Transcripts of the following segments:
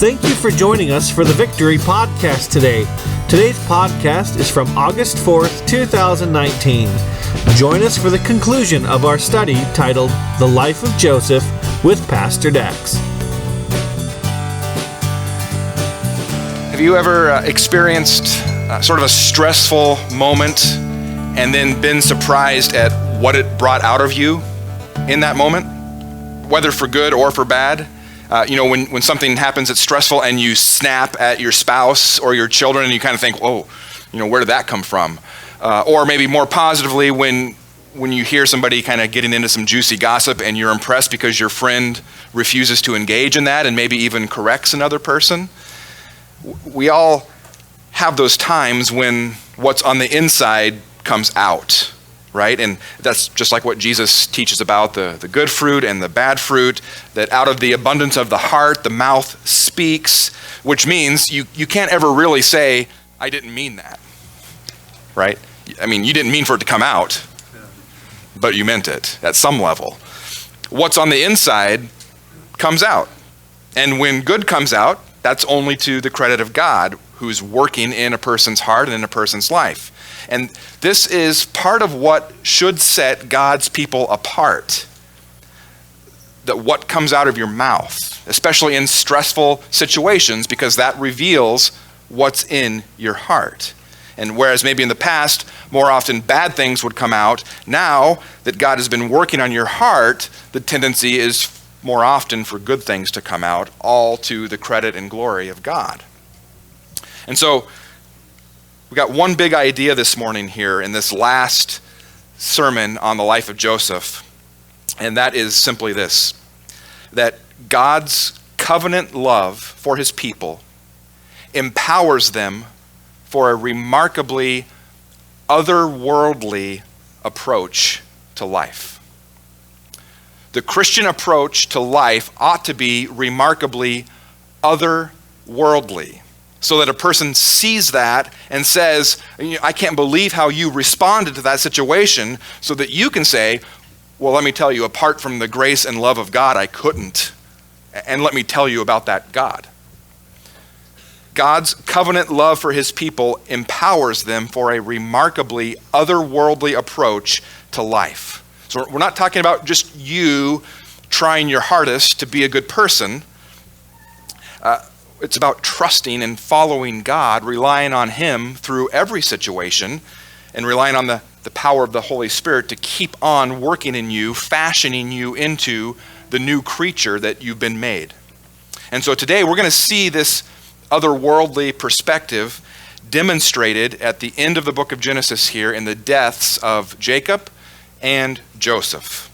Thank you for joining us for the Victory Podcast today. Today's podcast is from August 4th, 2019. Join us for the conclusion of our study titled The Life of Joseph with Pastor Dax. Have you ever experienced sort of a stressful moment and then been surprised at what it brought out of you in that moment, whether for good or for bad? When something happens that's stressful and you snap at your spouse or your children and you kind of think, whoa, where did that come from? Or maybe more positively, when you hear somebody kind of getting into some juicy gossip and you're impressed because your friend refuses to engage in that and maybe even corrects another person. We all have those times when what's on the inside comes out, right? And that's just like what Jesus teaches about the good fruit and the bad fruit, that out of the abundance of the heart, the mouth speaks, which means you can't ever really say, I didn't mean that, right? I mean, you didn't mean for it to come out, but you meant it at some level. What's on the inside comes out. And when good comes out, that's only to the credit of God, who's working in a person's heart and in a person's life. And this is part of what should set God's people apart. That what comes out of your mouth, especially in stressful situations, because that reveals what's in your heart. And whereas maybe in the past, more often bad things would come out, now that God has been working on your heart, the tendency is more often for good things to come out, all to the credit and glory of God. And so we got one big idea this morning here in this last sermon on the life of Joseph, and that is simply this, that God's covenant love for his people empowers them for a remarkably otherworldly approach to life. The Christian approach to life ought to be remarkably otherworldly, so that a person sees that and says, I can't believe how you responded to that situation, so that you can say, well, let me tell you, apart from the grace and love of God, I couldn't. And let me tell you about that God. God's covenant love for his people empowers them for a remarkably otherworldly approach to life. So we're not talking about just you trying your hardest to be a good person. It's about trusting and following God, relying on him through every situation, and relying on the power of the Holy Spirit to keep on working in you, fashioning you into the new creature that you've been made. And so today we're going to see this otherworldly perspective demonstrated at the end of the book of Genesis here in the deaths of Jacob and Joseph.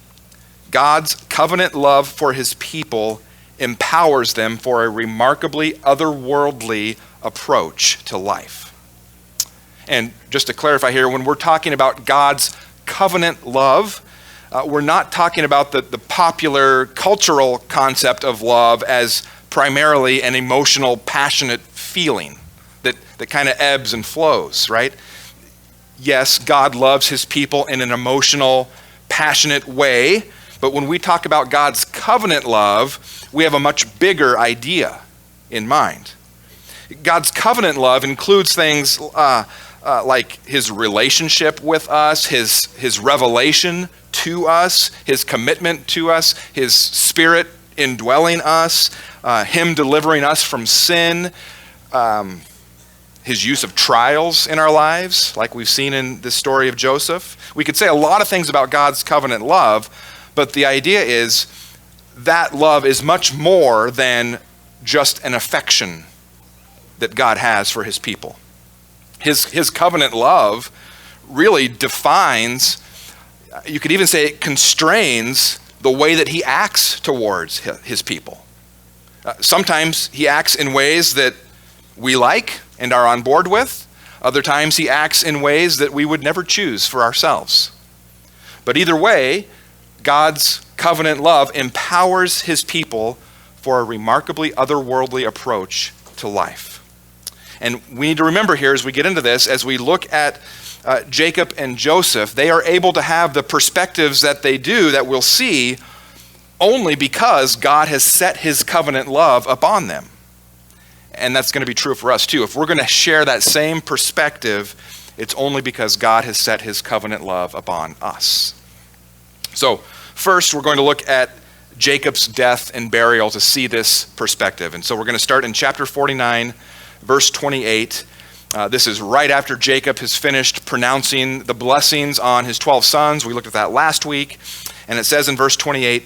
God's covenant love for his people empowers them for a remarkably otherworldly approach to life. And just to clarify here, when we're talking about God's covenant love, we're not talking about the popular cultural concept of love as primarily an emotional, passionate feeling that kind of ebbs and flows, right? Yes, God loves his people in an emotional, passionate way, but when we talk about God's covenant love, we have a much bigger idea in mind. God's covenant love includes things like his relationship with us, his revelation to us, his commitment to us, his spirit indwelling us, him delivering us from sin, his use of trials in our lives, like we've seen in the story of Joseph. We could say a lot of things about God's covenant love, but the idea is that love is much more than just an affection that God has for his people. His covenant love really defines, you could even say it constrains the way that he acts towards his people. Sometimes he acts in ways that we like and are on board with. Other times he acts in ways that we would never choose for ourselves. But either way, God's covenant love empowers his people for a remarkably otherworldly approach to life. And we need to remember here as we get into this, as we look at Jacob and Joseph, they are able to have the perspectives that they do, that we'll see, only because God has set his covenant love upon them. And that's going to be true for us too. If we're going to share that same perspective, it's only because God has set his covenant love upon us. So first, we're going to look at Jacob's death and burial to see this perspective. And so we're going to start in chapter 49, verse 28. This is right after Jacob has finished pronouncing the blessings on his 12 sons. We looked at that last week. And it says in verse 28,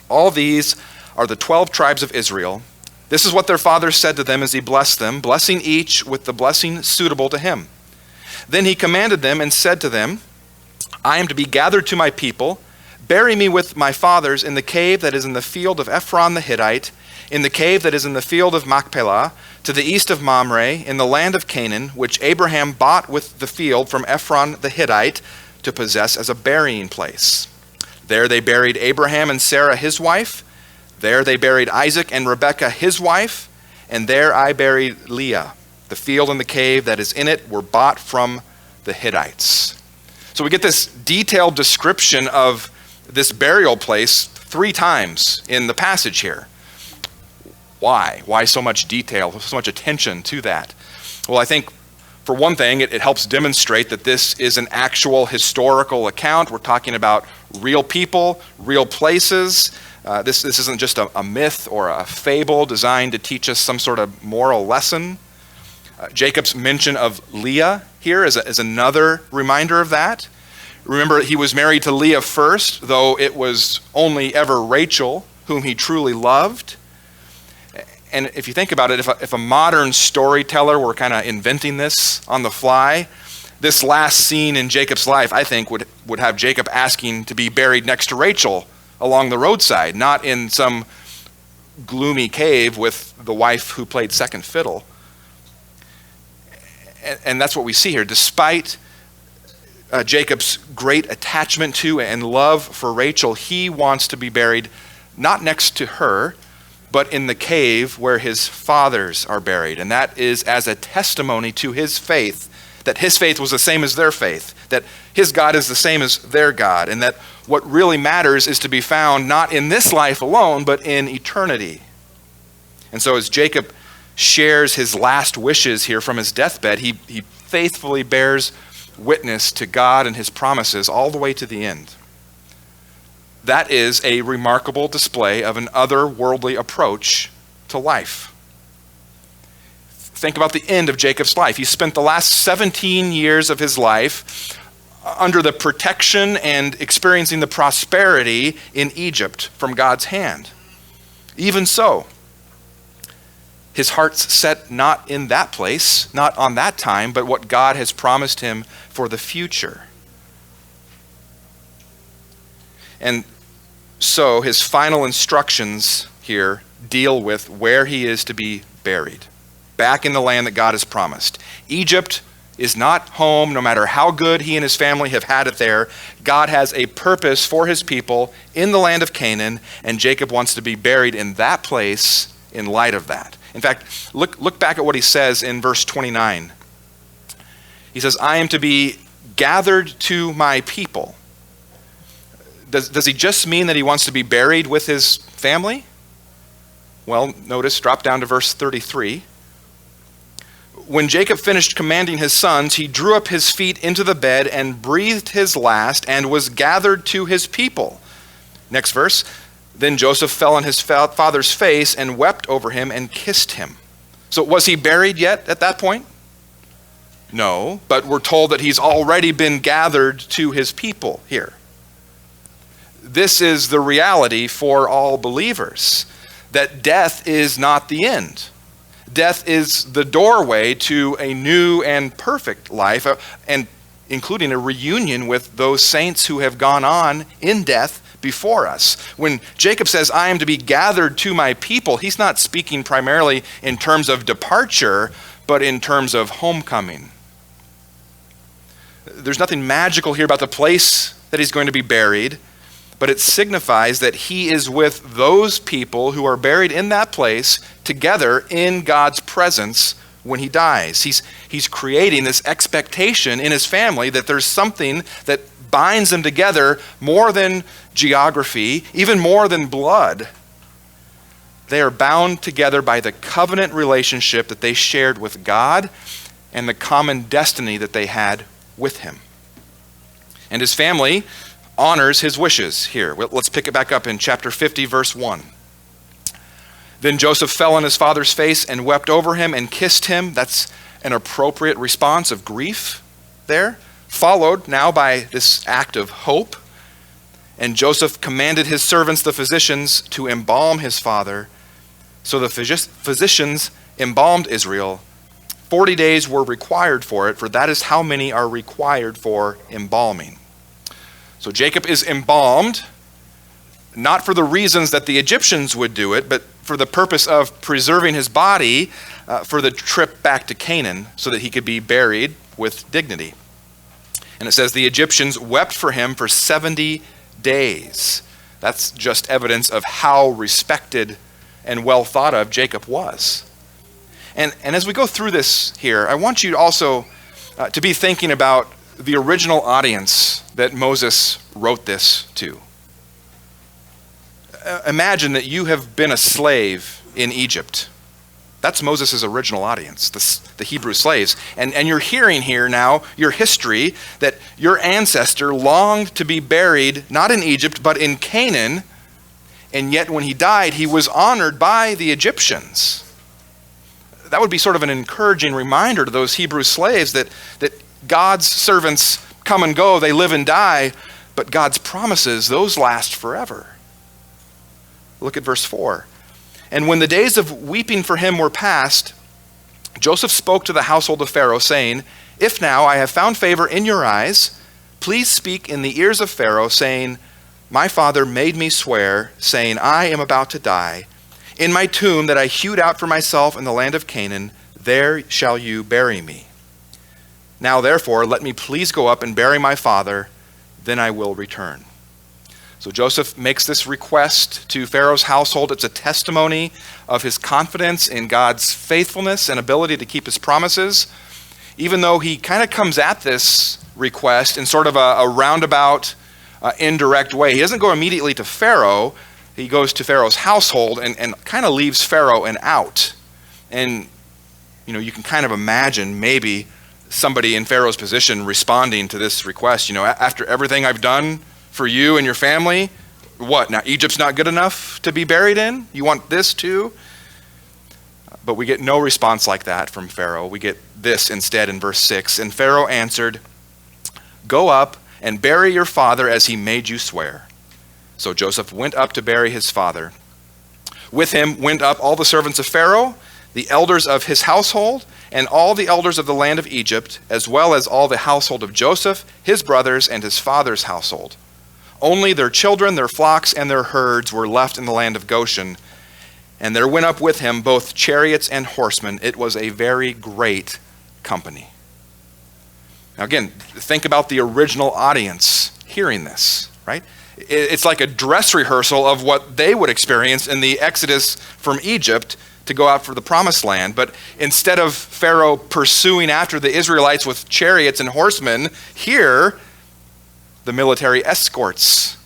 all these are the 12 tribes of Israel. This is what their father said to them as he blessed them, blessing each with the blessing suitable to him. Then he commanded them and said to them, I am to be gathered to my people. Bury me with my fathers in the cave that is in the field of Ephron the Hittite, in the cave that is in the field of Machpelah, to the east of Mamre, in the land of Canaan, which Abraham bought with the field from Ephron the Hittite to possess as a burying place. There they buried Abraham and Sarah his wife. There they buried Isaac and Rebekah his wife. And there I buried Leah. The field and the cave that is in it were bought from the Hittites. So we get this detailed description of this burial place 3 times in the passage here. Why? Why so much detail, so much attention to that? Well, I think for one thing, it helps demonstrate that this is an actual historical account. We're talking about real people, real places. This isn't just a myth or a fable designed to teach us some sort of moral lesson. Jacob's mention of Leah here is another reminder of that. Remember, he was married to Leah first, though it was only ever Rachel whom he truly loved. And if you think about it, if a modern storyteller were kind of inventing this on the fly, this last scene in Jacob's life, I think, would have Jacob asking to be buried next to Rachel along the roadside, not in some gloomy cave with the wife who played second fiddle. And that's what we see here. Despite Jacob's great attachment to and love for Rachel, he wants to be buried not next to her, but in the cave where his fathers are buried. And that is as a testimony to his faith, that his faith was the same as their faith, that his God is the same as their God, and that what really matters is to be found not in this life alone, but in eternity. And so as Jacob shares his last wishes here from his deathbed, he faithfully bears witness to God and his promises all the way to the end. That is a remarkable display of an otherworldly approach to life. Think about the end of Jacob's life. He spent the last 17 years of his life under the protection and experiencing the prosperity in Egypt from God's hand. Even so, his heart's set not in that place, not on that time, but what God has promised him for the future. And so his final instructions here deal with where he is to be buried, back in the land that God has promised. Egypt is not home, no matter how good he and his family have had it there. God has a purpose for his people in the land of Canaan, and Jacob wants to be buried in that place in light of that. In fact, look back at what he says in verse 29. He says, I am to be gathered to my people. Does he just mean that he wants to be buried with his family? Well, notice, drop down to verse 33. When Jacob finished commanding his sons, he drew up his feet into the bed and breathed his last and was gathered to his people. Next verse. Then Joseph fell on his father's face and wept over him and kissed him. So was he buried yet at that point? No, but we're told that he's already been gathered to his people here. This is the reality for all believers, that death is not the end. Death is the doorway to a new and perfect life, and including a reunion with those saints who have gone on in death before us. When Jacob says, I am to be gathered to my people, he's not speaking primarily in terms of departure, but in terms of homecoming. There's nothing magical here about the place that he's going to be buried, but it signifies that he is with those people who are buried in that place together in God's presence when he dies. He's creating this expectation in his family that there's something that binds them together more than geography, even more than blood. They are bound together by the covenant relationship that they shared with God and the common destiny that they had with him. And his family honors his wishes here. Let's pick it back up in chapter 50, verse 1. Then Joseph fell on his father's face and wept over him and kissed him. That's an appropriate response of grief there, followed now by this act of hope. And Joseph commanded his servants, the physicians, to embalm his father. So the physicians embalmed Israel. 40 days were required for it, for that is how many are required for embalming. So Jacob is embalmed, not for the reasons that the Egyptians would do it, but for the purpose of preserving his body for the trip back to Canaan so that he could be buried with dignity. And it says the Egyptians wept for him for 70 days. That's just evidence of how respected and well thought of Jacob was. And as we go through this here, I want you also to be thinking about the original audience that Moses wrote this to. Imagine that you have been a slave in Egypt. That's Moses' original audience, the Hebrew slaves. And you're hearing here now your history that your ancestor longed to be buried not in Egypt but in Canaan, and yet when he died he was honored by the Egyptians. That would be sort of an encouraging reminder to those Hebrew slaves that God's servants come and go, they live and die, but God's promises, those last forever. Look at verse 4. And when the days of weeping for him were past, Joseph spoke to the household of Pharaoh, saying, If now I have found favor in your eyes, please speak in the ears of Pharaoh, saying, My father made me swear, saying, I am about to die. In my tomb that I hewed out for myself in the land of Canaan, there shall you bury me. Now therefore, let me please go up and bury my father, then I will return. So Joseph makes this request to Pharaoh's household. It's a testimony of his confidence in God's faithfulness and ability to keep his promises, even though he kind of comes at this request in sort of a roundabout, indirect way. He doesn't go immediately to Pharaoh. He goes to Pharaoh's household and kind of leaves Pharaoh an out. And, you can kind of imagine maybe somebody in Pharaoh's position responding to this request. After everything I've done for you and your family, what? Now Egypt's not good enough to be buried in? You want this too? But we get no response like that from Pharaoh. We get this instead in verse 6. And Pharaoh answered, Go up and bury your father as he made you swear. So Joseph went up to bury his father. With him went up all the servants of Pharaoh, the elders of his household, and all the elders of the land of Egypt, as well as all the household of Joseph, his brothers, and his father's household. Only their children, their flocks, and their herds were left in the land of Goshen. And there went up with him both chariots and horsemen. It was a very great company. Now again, think about the original audience hearing this, right? It's like a dress rehearsal of what they would experience in the Exodus from Egypt to go out for the promised land. But instead of Pharaoh pursuing after the Israelites with chariots and horsemen, here the military escorts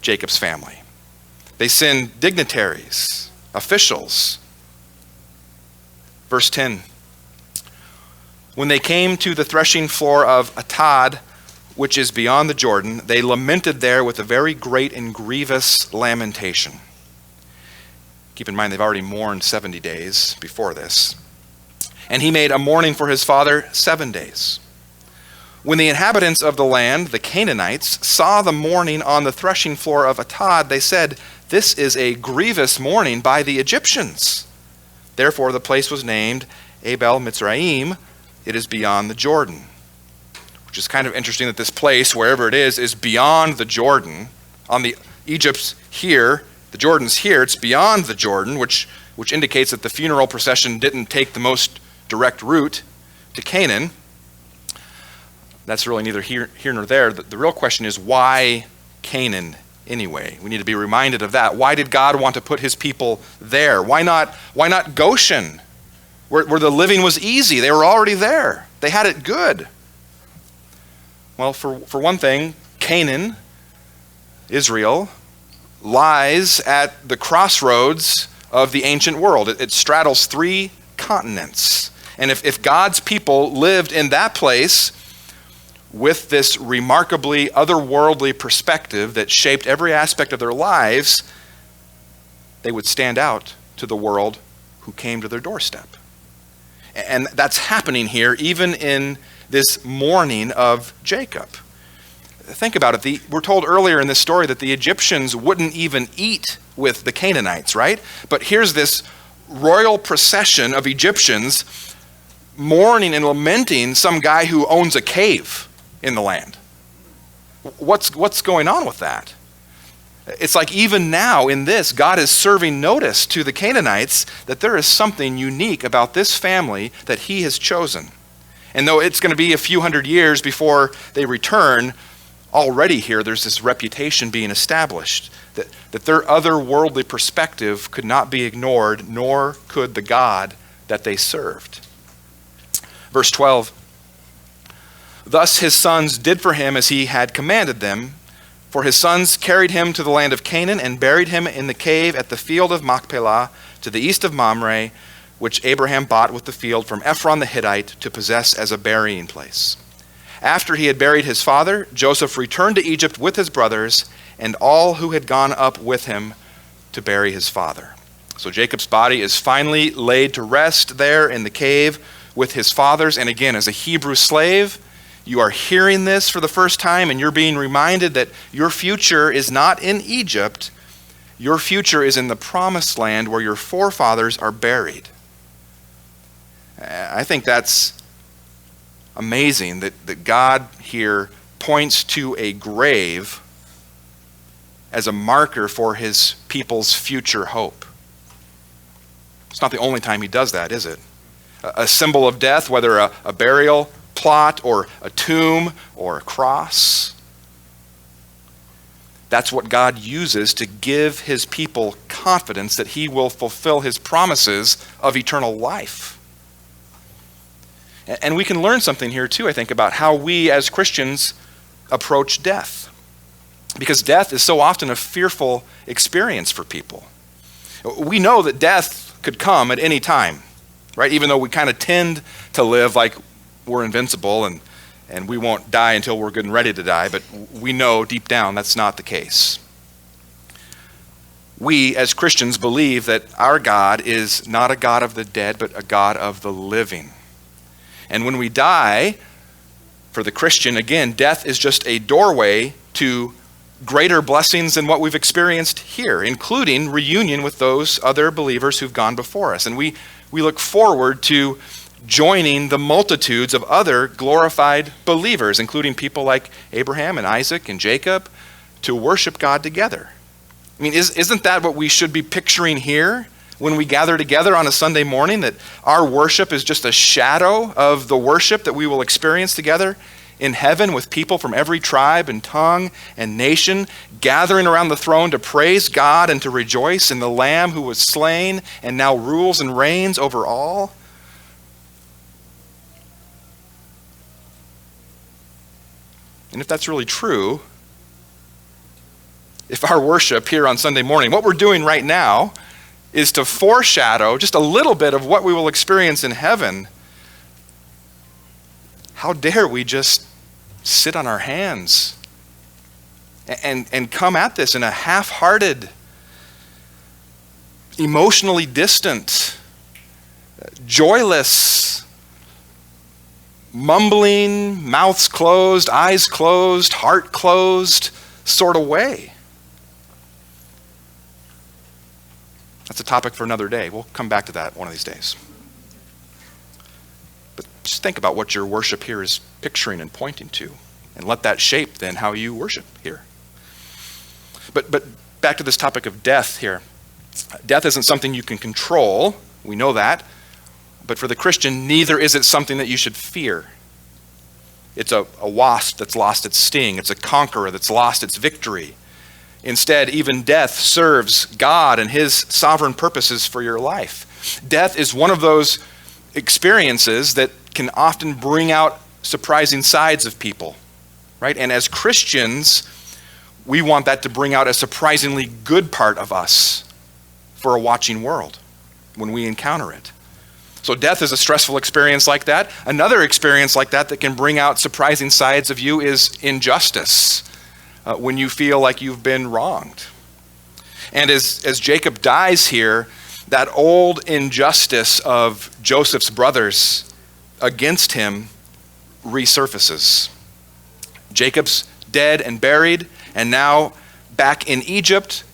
Jacob's family. They send dignitaries, officials. Verse 10. When they came to the threshing floor of Atad, which is beyond the Jordan, they lamented there with a very great and grievous lamentation. Keep in mind, they've already mourned 70 days before this. And he made a mourning for his father 7 days. When the inhabitants of the land, the Canaanites, saw the mourning on the threshing floor of Atad, they said, This is a grievous mourning by the Egyptians. Therefore the place was named Abel Mitzrayim. It is beyond the Jordan. Which is kind of interesting that this place, wherever it is beyond the Jordan. On the Egypt's here, the Jordan's here, it's beyond the Jordan, which indicates that the funeral procession didn't take the most direct route to Canaan. That's really neither here nor there. The real question is, why Canaan anyway? We need to be reminded of that. Why did God want to put his people there? Why not Goshen, where the living was easy? They were already there. They had it good. Well, for one thing, Canaan, Israel, lies at the crossroads of the ancient world. It straddles 3 continents. And if God's people lived in that place with this remarkably otherworldly perspective that shaped every aspect of their lives, they would stand out to the world who came to their doorstep. And that's happening here, even in this mourning of Jacob. Think about it. We're told earlier in this story that the Egyptians wouldn't even eat with the Canaanites, right? But here's this royal procession of Egyptians mourning and lamenting some guy who owns a cave in the land. What's going on with that? It's like even now in this, God is serving notice to the Canaanites that there is something unique about this family that he has chosen. And though it's going to be a few hundred years before they return, already here there's this reputation being established that their otherworldly perspective could not be ignored, nor could the God that they served. Verse 12, thus his sons did for him as he had commanded them, for his sons carried him to the land of Canaan and buried him in the cave at the field of Machpelah to the east of Mamre, which Abraham bought with the field from Ephron the Hittite to possess as a burying place. After he had buried his father, Joseph returned to Egypt with his brothers and all who had gone up with him to bury his father. So Jacob's body is finally laid to rest there in the cave with his fathers. And again, as a Hebrew slave, you are hearing this for the first time and you're being reminded that your future is not in Egypt. Your future is in the promised land where your forefathers are buried. I think that's amazing that God here points to a grave as a marker for his people's future hope. It's not the only time he does that, is it? A symbol of death, whether a burial plot or a tomb or a cross. That's what God uses to give his people confidence that he will fulfill his promises of eternal life. And we can learn something here too, I think, about how we as Christians approach death. Because death is so often a fearful experience for people. We know that death could come at any time, right? Even though we kind of tend to live like we're invincible and we won't die until we're good and ready to die, but we know deep down that's not the case. We as Christians believe that our God is not a God of the dead, but a God of the living. And when we die, for the Christian, again, death is just a doorway to greater blessings than what we've experienced here, including reunion with those other believers who've gone before us. And we look forward to joining the multitudes of other glorified believers, including people like Abraham and Isaac and Jacob, to worship God together. I mean, isn't that what we should be picturing here when we gather together on a Sunday morning, that our worship is just a shadow of the worship that we will experience together in heaven with people from every tribe and tongue and nation gathering around the throne to praise God and to rejoice in the Lamb who was slain and now rules and reigns over all? And if that's really true, if our worship here on Sunday morning, what we're doing right now is to foreshadow just a little bit of what we will experience in heaven, how dare we just sit on our hands and come at this in a half-hearted, emotionally distant, joyless, mumbling, mouths closed, eyes closed, heart closed sort of way. That's a topic for another day. We'll come back to that one of these days. But just think about what your worship here is picturing and pointing to, and let that shape then how you worship here. But back to this topic of death here. Death isn't something you can control. We know that. But for the Christian, neither is it something that you should fear. It's a wasp that's lost its sting. It's a conqueror that's lost its victory. Instead, even death serves God and his sovereign purposes for your life. Death is one of those experiences that can often bring out surprising sides of people, right? And as Christians, we want that to bring out a surprisingly good part of us for a watching world when we encounter it. So death is a stressful experience like that. Another experience like that can bring out surprising sides of you is injustice, when you feel like you've been wronged. And as Jacob dies here, that old injustice of Joseph's brothers against him resurfaces. Jacob's dead and buried, and now back in Egypt,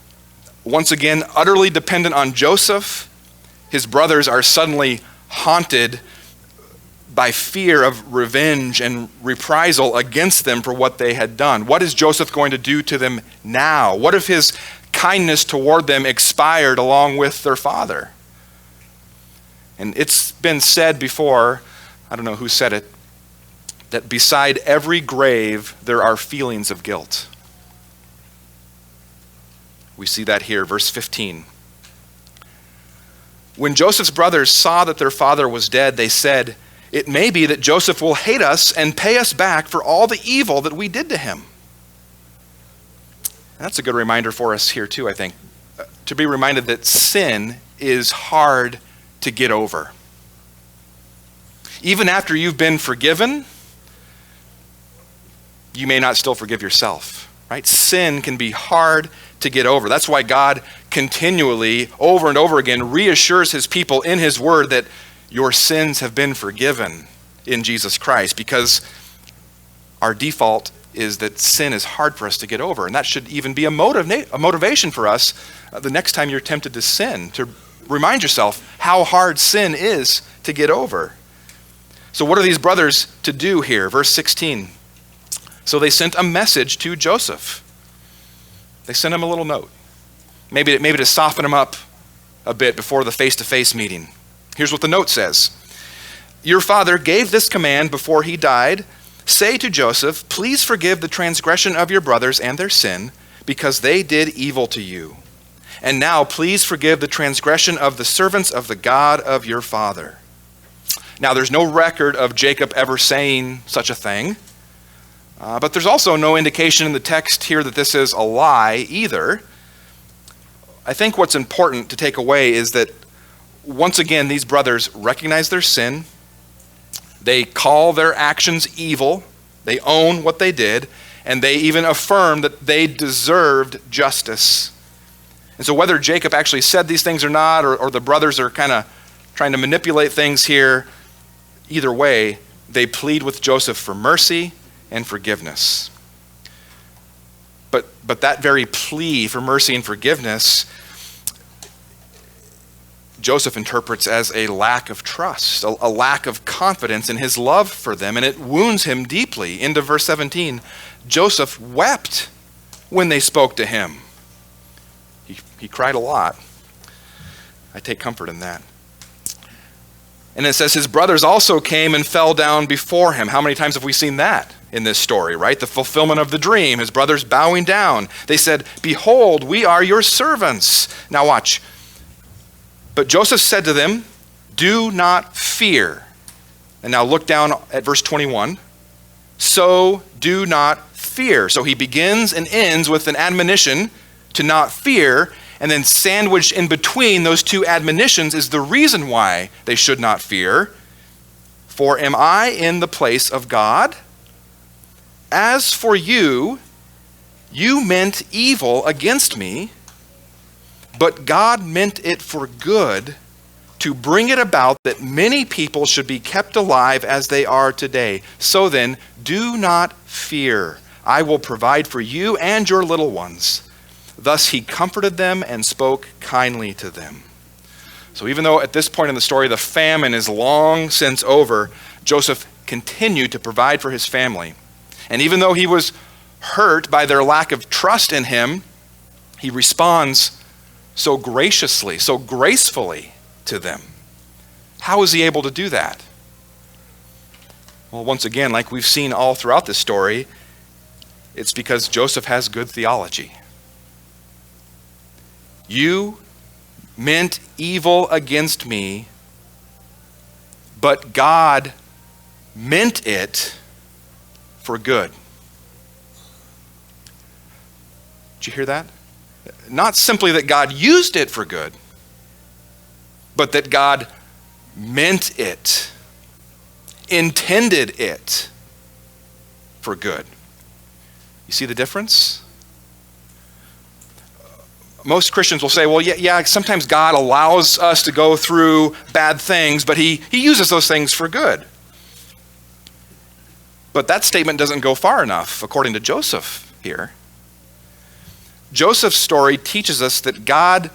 once again utterly dependent on Joseph. His brothers are suddenly haunted by fear of revenge and reprisal against them for what they had done. What is Joseph going to do to them now? What if his kindness toward them expired along with their father? And it's been said before, I don't know who said it, that beside every grave there are feelings of guilt. We see that here, verse 15. When Joseph's brothers saw that their father was dead, they said, "It may be that Joseph will hate us and pay us back for all the evil that we did to him." And that's a good reminder for us here too, I think, to be reminded that sin is hard to get over. Even after you've been forgiven, you may not still forgive yourself, right? Sin can be hard to get over. That's why God continually, over and over again, reassures his people in his word that your sins have been forgiven in Jesus Christ, because our default is that sin is hard for us to get over. And that should even be a motivation for us the next time you're tempted to sin, to remind yourself how hard sin is to get over. So what are these brothers to do here? Verse 16. So they sent a message to Joseph. They sent him a little note, maybe to soften him up a bit before the face-to-face meeting. Here's what the note says. Your father gave this command before he died. Say to Joseph, please forgive the transgression of your brothers and their sin, because they did evil to you. And now please forgive the transgression of the servants of the God of your father. Now there's no record of Jacob ever saying such a thing. But there's also no indication in the text here that this is a lie either. I think what's important to take away is that, once again, these brothers recognize their sin. They call their actions evil. They own what they did. And they even affirm that they deserved justice. And so whether Jacob actually said these things or not, or the brothers are kind of trying to manipulate things here, either way, they plead with Joseph for mercy and forgiveness. But that very plea for mercy and forgiveness, Joseph interprets as a lack of trust, a lack of confidence in his love for them, and it wounds him deeply. Into verse 17, Joseph wept when they spoke to him. He cried a lot. I take comfort in that. And it says his brothers also came and fell down before him. How many times have we seen that in this story, right? The fulfillment of the dream, his brothers bowing down. They said, behold, we are your servants. Now watch. But Joseph said to them, do not fear. And now look down at verse 21. So do not fear. So he begins and ends with an admonition to not fear, and then sandwiched in between those two admonitions is the reason why they should not fear. For am I in the place of God? As for you, you meant evil against me, but God meant it for good, to bring it about that many people should be kept alive as they are today. So then, do not fear. I will provide for you and your little ones. Thus he comforted them and spoke kindly to them. So even though at this point in the story the famine is long since over, Joseph continued to provide for his family. And even though he was hurt by their lack of trust in him, he responds so graciously, so gracefully to them. How is he able to do that? Well, once again, like we've seen all throughout this story, it's because Joseph has good theology. You meant evil against me, but God meant it for good. Did you hear that? Not simply that God used it for good, but that God meant it, intended it for good. You see the difference? Most Christians will say, well, yeah, sometimes God allows us to go through bad things, but he uses those things for good. But that statement doesn't go far enough, according to Joseph here. Joseph's story teaches us that God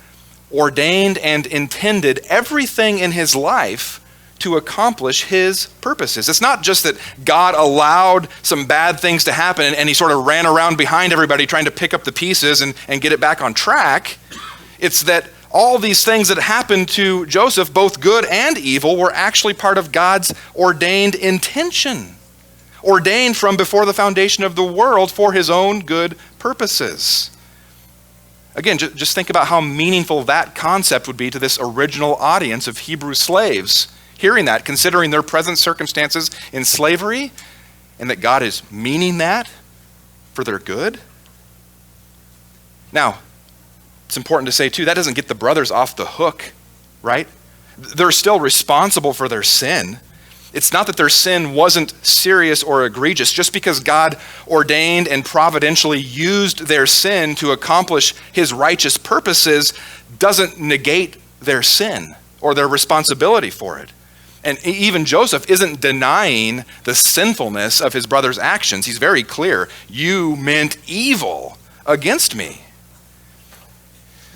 ordained and intended everything in his life to accomplish his purposes. It's not just that God allowed some bad things to happen and he sort of ran around behind everybody trying to pick up the pieces and get it back on track. It's that all these things that happened to Joseph, both good and evil, were actually part of God's ordained intention, ordained from before the foundation of the world for his own good purposes. Again, just think about how meaningful that concept would be to this original audience of Hebrew slaves, hearing that, considering their present circumstances in slavery, and that God is meaning that for their good. Now, it's important to say too, that doesn't get the brothers off the hook, right? They're still responsible for their sin. It's not that their sin wasn't serious or egregious. Just because God ordained and providentially used their sin to accomplish his righteous purposes doesn't negate their sin or their responsibility for it. And even Joseph isn't denying the sinfulness of his brother's actions. He's very clear. You meant evil against me.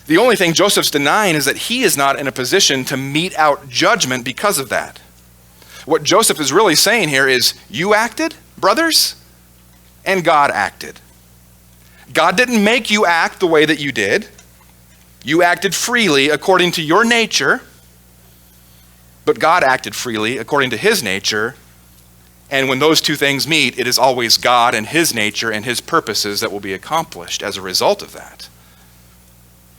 The only thing Joseph's denying is that he is not in a position to mete out judgment because of that. What Joseph is really saying here is, you acted, brothers, and God acted. God didn't make you act the way that you did. You acted freely according to your nature, but God acted freely according to his nature. And when those two things meet, it is always God and his nature and his purposes that will be accomplished as a result of that.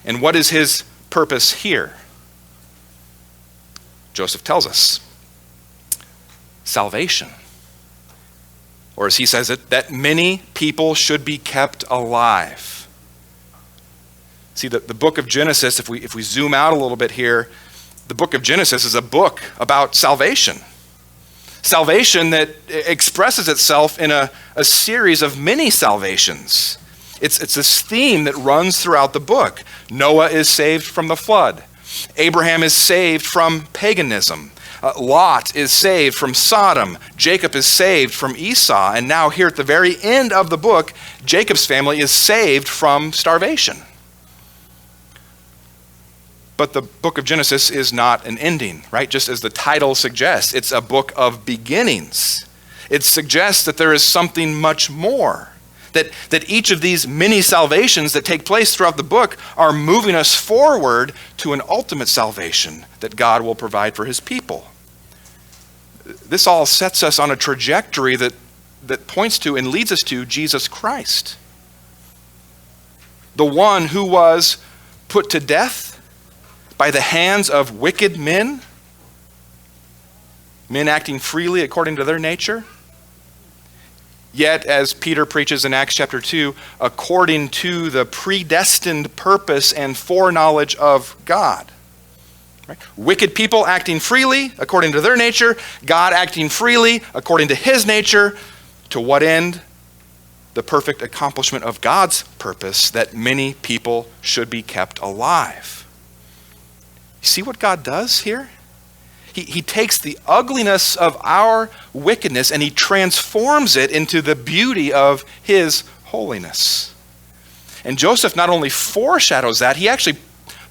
And what is his purpose here? Joseph tells us. Salvation. Or as he says it, that many people should be kept alive. See, the book of Genesis, if we zoom out a little bit here, the book of Genesis is a book about salvation. Salvation that expresses itself in a series of many salvations. It's this theme that runs throughout the book. Noah is saved from the flood. Abraham is saved from paganism. Lot is saved from Sodom. Jacob is saved from Esau. And now here at the very end of the book, Jacob's family is saved from starvation. But the book of Genesis is not an ending, right? Just as the title suggests, it's a book of beginnings. It suggests that there is something much more. That each of these many salvations that take place throughout the book are moving us forward to an ultimate salvation that God will provide for his people. This all sets us on a trajectory that points to and leads us to Jesus Christ, the one who was put to death by the hands of wicked men acting freely according to their nature. Yet, as Peter preaches in Acts chapter 2, according to the predestined purpose and foreknowledge of God. Right? Wicked people acting freely according to their nature, God acting freely according to his nature. To what end? The perfect accomplishment of God's purpose that many people should be kept alive. You see what God does here? He takes the ugliness of our wickedness and he transforms it into the beauty of his holiness. And Joseph not only foreshadows that, he actually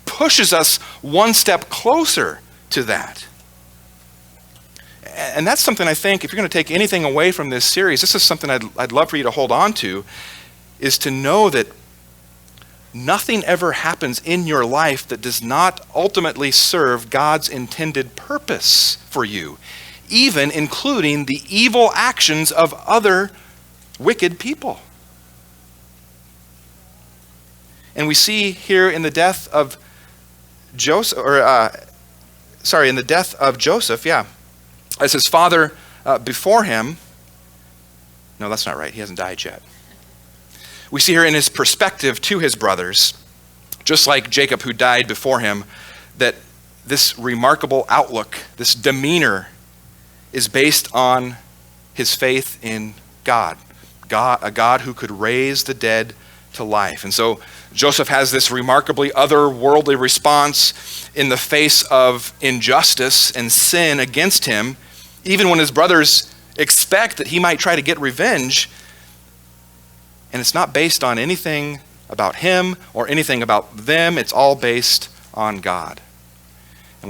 pushes us one step closer to that. And that's something I think, if you're going to take anything away from this series, this is something I'd love for you to hold on to, is to know that nothing ever happens in your life that does not ultimately serve God's intended purpose for you, even including the evil actions of other wicked people. And we see here in the death of Joseph, as his father before him, no, that's not right, he hasn't died yet. We see here in his perspective to his brothers, just like Jacob who died before him, that this remarkable outlook, this demeanor, is based on his faith in God, a God who could raise the dead to life. And so Joseph has this remarkably otherworldly response in the face of injustice and sin against him, even when his brothers expect that he might try to get revenge. And it's not based on anything about him or anything about them. It's all based on God.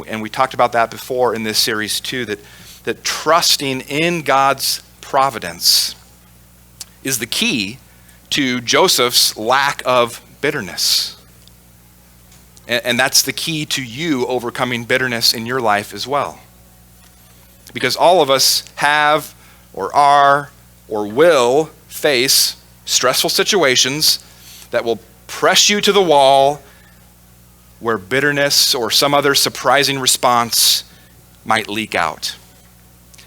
And we talked about that before in this series too, that trusting in God's providence is the key to Joseph's lack of bitterness. And that's the key to you overcoming bitterness in your life as well. Because all of us have or are or will face stressful situations that will press you to the wall where bitterness or some other surprising response might leak out.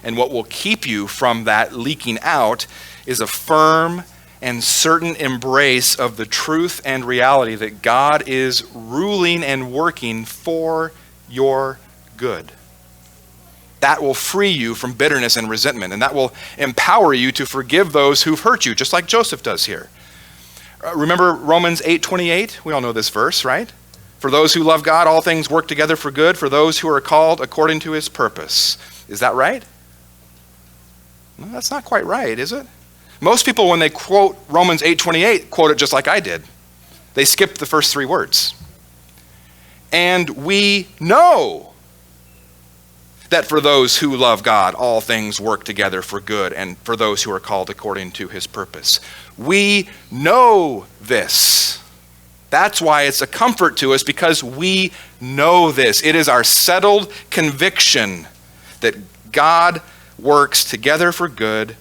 And what will keep you from that leaking out is a firm and certain embrace of the truth and reality that God is ruling and working for your good. That will free you from bitterness and resentment, and that will empower you to forgive those who've hurt you, just like Joseph does here. Remember Romans 8:28? We all know this verse, right? For those who love God, all things work together for good, for those who are called according to his purpose. Is that right? No, that's not quite right, is it? Most people, when they quote Romans 8:28, quote it just like I did. They skip the first three words. And we know that for those who love God, all things work together for good, and for those who are called according to his purpose. We know this. That's why it's a comfort to us, because we know this. It is our settled conviction that God works together for good,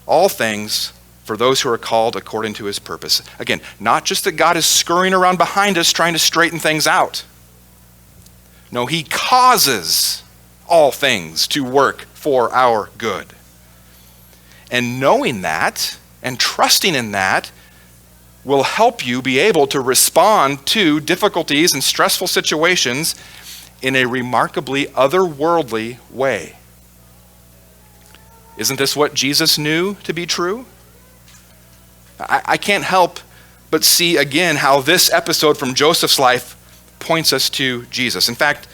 all things for those who are called according to his purpose. Again, not just that God is scurrying around behind us trying to straighten things out. No, he causes all things to work for our good. And knowing that and trusting in that will help you be able to respond to difficulties and stressful situations in a remarkably otherworldly way. Isn't this what Jesus knew to be true? I can't help but see again how this episode from Joseph's life points us to Jesus. In fact,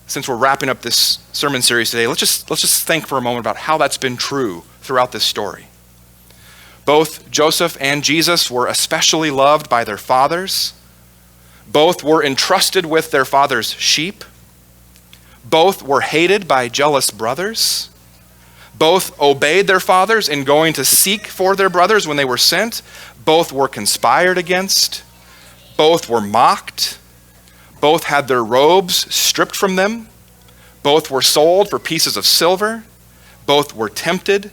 since we're wrapping up this sermon series today, let's just think for a moment about how that's been true throughout this story. Both Joseph and Jesus were especially loved by their fathers. Both were entrusted with their father's sheep. Both were hated by jealous brothers. Both obeyed their fathers in going to seek for their brothers when they were sent. Both were conspired against. Both were mocked. Both had their robes stripped from them. Both were sold for pieces of silver. Both were tempted.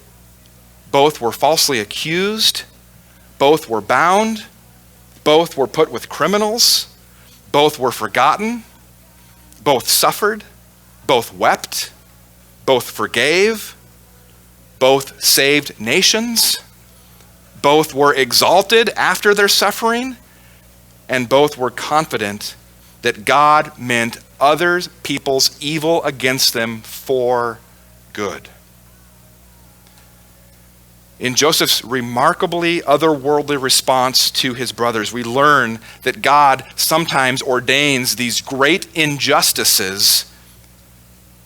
Both were falsely accused. Both were bound. Both were put with criminals. Both were forgotten. Both suffered. Both wept. Both forgave. Both saved nations. Both were exalted after their suffering. And both were confident that God meant other people's evil against them for good. In Joseph's remarkably otherworldly response to his brothers, we learn that God sometimes ordains these great injustices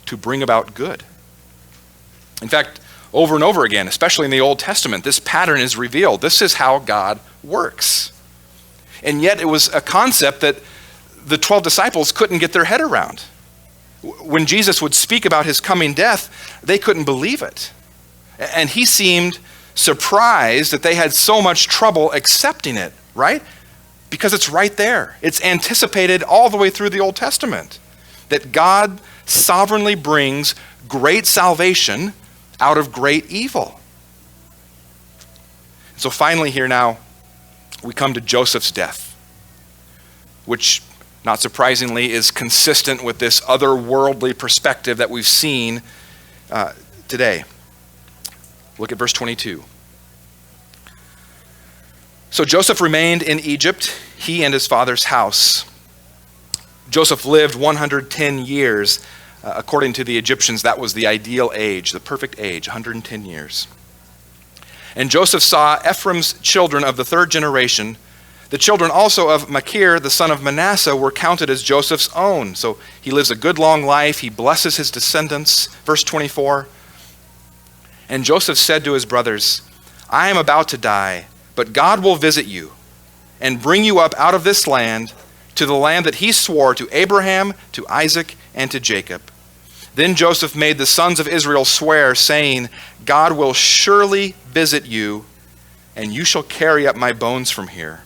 to bring about good. In fact, over and over again, especially in the Old Testament, this pattern is revealed. This is how God works. And yet it was a concept that the 12 disciples couldn't get their head around. When Jesus would speak about his coming death, they couldn't believe it. And he seemed surprised that they had so much trouble accepting it, right? Because it's right there. It's anticipated all the way through the Old Testament that God sovereignly brings great salvation out of great evil. So finally here now, we come to Joseph's death, which, not surprisingly, is consistent with this otherworldly perspective that we've seen today. Look at verse 22. So Joseph remained in Egypt, he and his father's house. Joseph lived 110 years. According to the Egyptians, that was the ideal age, the perfect age, 110 years. And Joseph saw Ephraim's children of the third generation. The children also of Machir, the son of Manasseh, were counted as Joseph's own. So he lives a good long life. He blesses his descendants. Verse 24. And Joseph said to his brothers, I am about to die, but God will visit you and bring you up out of this land to the land that he swore to Abraham, to Isaac, and to Jacob. Then Joseph made the sons of Israel swear, saying, God will surely visit you, and you shall carry up my bones from here.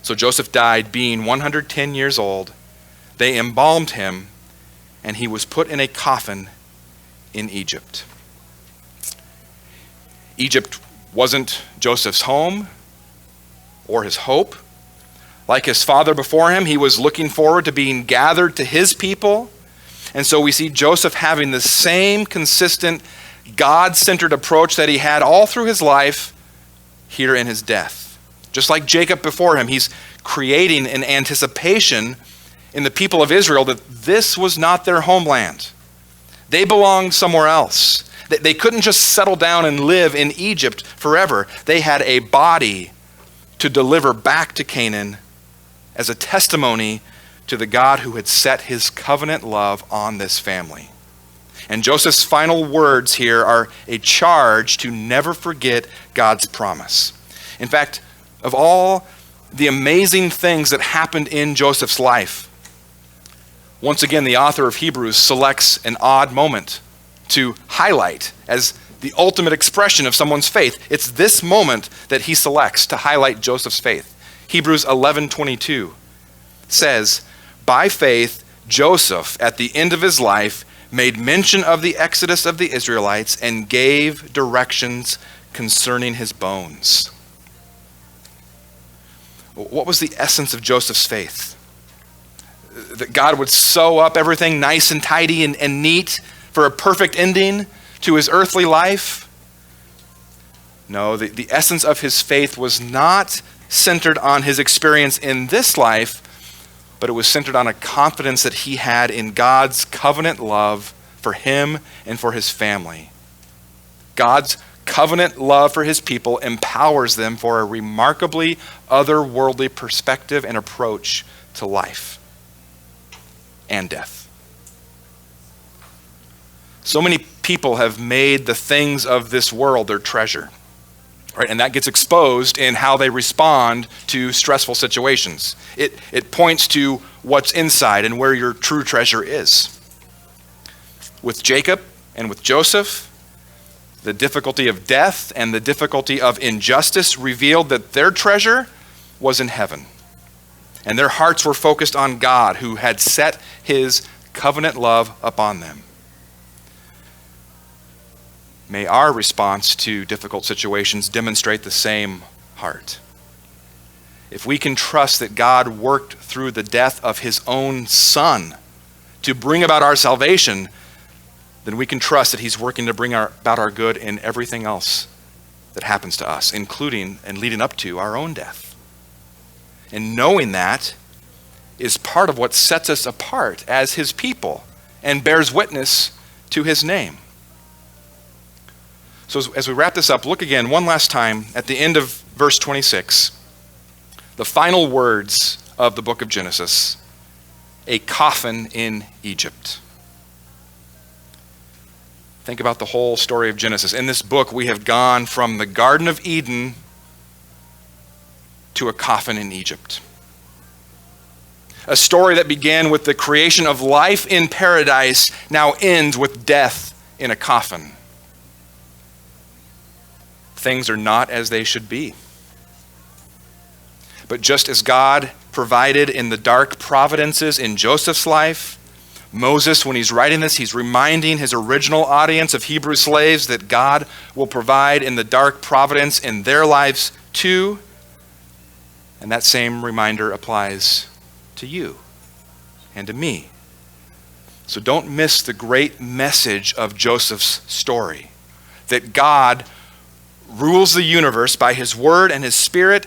So Joseph died, being 110 years old. They embalmed him, and he was put in a coffin in Egypt. Egypt wasn't Joseph's home or his hope. Like his father before him, he was looking forward to being gathered to his people. And so we see Joseph having the same consistent, God-centered approach that he had all through his life here in his death. Just like Jacob before him, he's creating an anticipation in the people of Israel that this was not their homeland. They belonged somewhere else. They couldn't just settle down and live in Egypt forever. They had a body to deliver back to Canaan as a testimony to the God who had set his covenant love on this family. And Joseph's final words here are a charge to never forget God's promise. In fact, of all the amazing things that happened in Joseph's life, once again, the author of Hebrews selects an odd moment to highlight as the ultimate expression of someone's faith. It's this moment that he selects to highlight Joseph's faith. Hebrews 11:22 says, by faith, Joseph, at the end of his life, made mention of the exodus of the Israelites and gave directions concerning his bones. What was the essence of Joseph's faith? That God would sew up everything nice and tidy and neat for a perfect ending to his earthly life? No, the essence of his faith was not centered on his experience in this life, but it was centered on a confidence that he had in God's covenant love for him and for his family. God's covenant love for his people empowers them for a remarkably otherworldly perspective and approach to life and death. So many people have made the things of this world their treasure, right? And that gets exposed in how they respond to stressful situations. It points to what's inside and where your true treasure is. With Jacob and with Joseph, the difficulty of death and the difficulty of injustice revealed that their treasure was in heaven. And their hearts were focused on God, who had set his covenant love upon them. May our response to difficult situations demonstrate the same heart. If we can trust that God worked through the death of his own Son to bring about our salvation, then we can trust that he's working to bring about our good in everything else that happens to us, including and leading up to our own death. And knowing that is part of what sets us apart as his people and bears witness to his name. So as we wrap this up, look again one last time at the end of verse 26, the final words of the book of Genesis, a coffin in Egypt. Think about the whole story of Genesis. In this book, we have gone from the Garden of Eden to a coffin in Egypt. A story that began with the creation of life in paradise now ends with death in a coffin. Things are not as they should be. But just as God provided in the dark providences in Joseph's life, Moses, when he's writing this, he's reminding his original audience of Hebrew slaves that God will provide in the dark providence in their lives too. And that same reminder applies to you and to me. So don't miss the great message of Joseph's story, that God rules the universe by his word and his spirit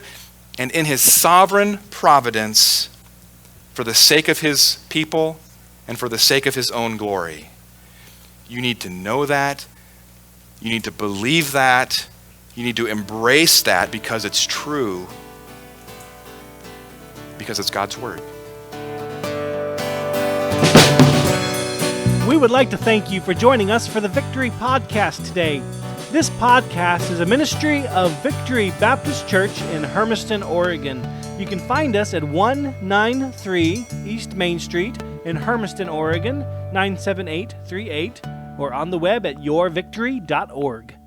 and in his sovereign providence for the sake of his people and for the sake of his own glory. You need to know that. You need to believe that. You need to embrace that because it's true, because it's God's word. We would like to thank you for joining us for the Victory Podcast today. This podcast is a ministry of Victory Baptist Church in Hermiston, Oregon. You can find us at 193 East Main Street in Hermiston, Oregon, 97838, or on the web at yourvictory.org.